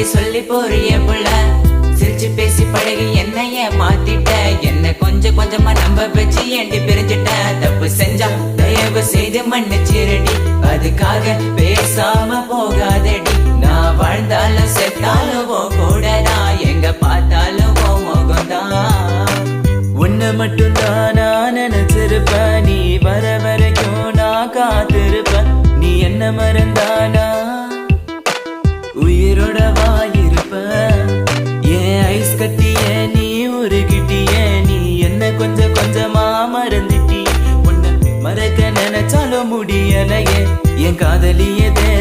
அப்படி சொல்லி போறிய புள்ள சிரிச்சு பேசி பழகி என்னைய மாத்திட்ட என்ன கொஞ்சம் கொஞ்சமா நம்ப வச்சு ஏண்டி பிரிஞ்சிட்ட தப்பு செஞ்சா தயவு செய்து மன்னிச்சிரடி அதுக்காக பேசாம போகாதடி நான் வாழ்ந்தாலும் செத்தாலும் கூட நான் எங்க பார்த்தாலும் முகம்தான் உன்னை மட்டும் தான் நான் நினைச்சிருப்ப நீ வர வரைக்கும் நான் காத்திருப்ப நீ என்ன மறந்தானா உயிரோட வாயிருப்ப ஏன் ஐஸ் கட்டிய நீ உருகிட்டிய நீ என்ன கொஞ்சம் கொஞ்சமா மறந்துட்டி உன்னை மறக்க நினைச்சாலும் முடியலையே என் காதலியதே